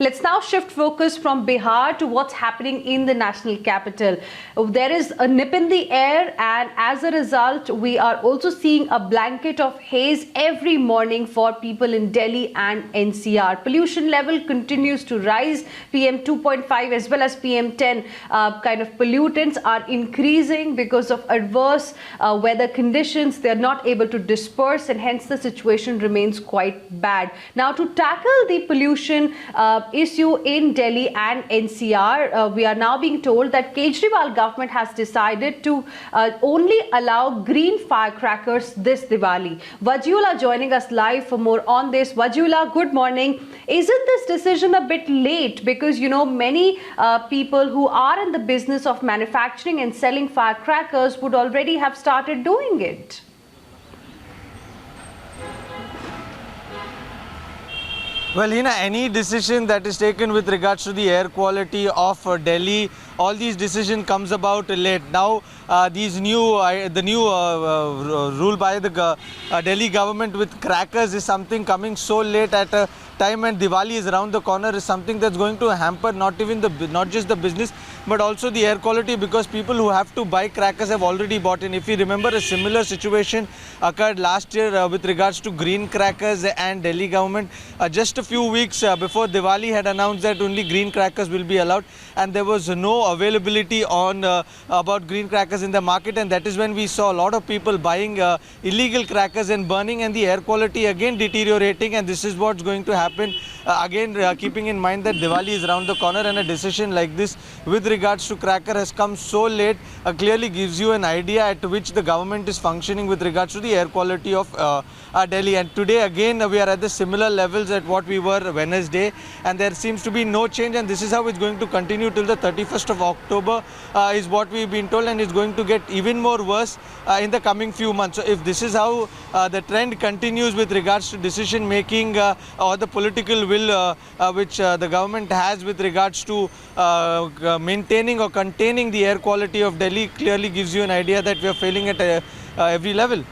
Let's now shift focus from Bihar to what's happening in the national capital. There is a nip in the air, and as a result, we are also seeing a blanket of haze every morning for people in Delhi and NCR. Pollution level continues to rise. PM 2.5 as well as PM 10 kind of pollutants are increasing because of adverse weather conditions. They are not able to disperse, and hence the situation remains quite bad. Now, to tackle the pollution issue in Delhi and NCR, we are now being told that Kejriwal government has decided to only allow green firecrackers this Diwali. Vajula joining us live for more on this. Vajula, good morning. Isn't this decision a bit late? Because, you know, many people who are in the business of manufacturing and selling firecrackers would already have started doing it. Well, Hina, any decision that is taken with regards to the air quality of Delhi, all these decisions comes about late. Now, the new rule by the Delhi government with crackers is something coming so late at a time when Diwali is around the corner, is something that's going to hamper not just the business but also the air quality, because people who have to buy crackers have already bought in. If you remember, a similar situation occurred last year with regards to green crackers, and Delhi government just a few weeks before Diwali had announced that only green crackers will be allowed, and there was no availability on about green crackers in the market, and that is when we saw a lot of people buying illegal crackers and burning, and the air quality again deteriorating. And this is what's going to happen again, keeping in mind that Diwali is around the corner, and a decision like this with regards to cracker has come so late, clearly gives you an idea at which the government is functioning with regards to the air quality of Delhi. And today again we are at the similar levels at what we were Wednesday, and there seems to be no change, and this is how it's going to continue till the 31st of October is what we've been told, and it's going to get even more worse in the coming few months. So if this is how the trend continues with regards to decision making or the political will which the government has with regards to maintaining or containing the air quality of Delhi, clearly gives you an idea that we are failing at every level.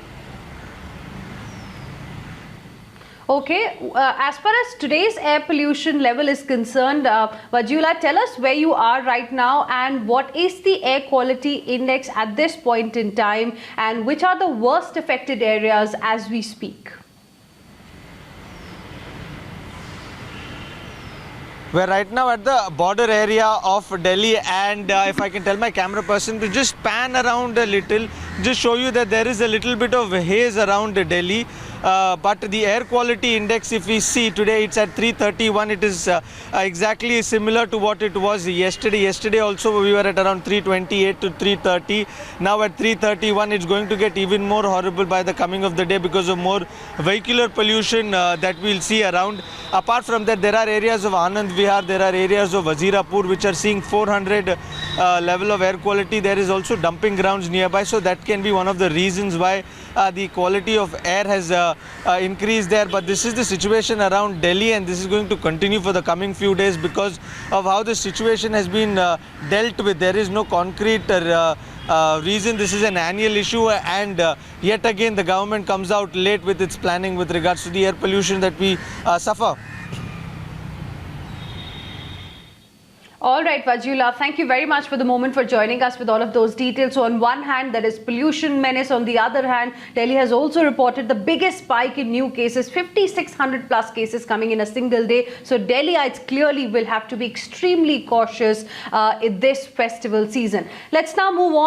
Okay, as far as today's air pollution level is concerned, Vajula, tell us where you are right now and what is the air quality index at this point in time, and which are the worst affected areas as we speak. We're right now at the border area of Delhi, and if I can tell my camera person to just pan around a little, just show you that there is a little bit of haze around Delhi. But the air quality index, if we see today, it's at 331. It is exactly similar to what it was yesterday. Yesterday also we were at around 328 to 330. Now at 331, it's going to get even more horrible by the coming of the day because of more vehicular pollution that we'll see around. Apart from that, there are areas of Anand Vihar, there are areas of Wazirapur which are seeing 400 level of air quality. There is also dumping grounds nearby, so that can be one of the reasons why the quality of air has increased there. But this is the situation around Delhi, and this is going to continue for the coming few days because of how the situation has been dealt with. There is no concrete reason. This is an annual issue, and yet again the government comes out late with its planning with regards to the air pollution that we suffer. All right, Vajula, thank you very much for the moment for joining us with all of those details. So on one hand, there is pollution menace. On the other hand, Delhi has also reported the biggest spike in new cases, 5,600 plus cases coming in a single day. So Delhiites clearly will have to be extremely cautious in this festival season. Let's now move on.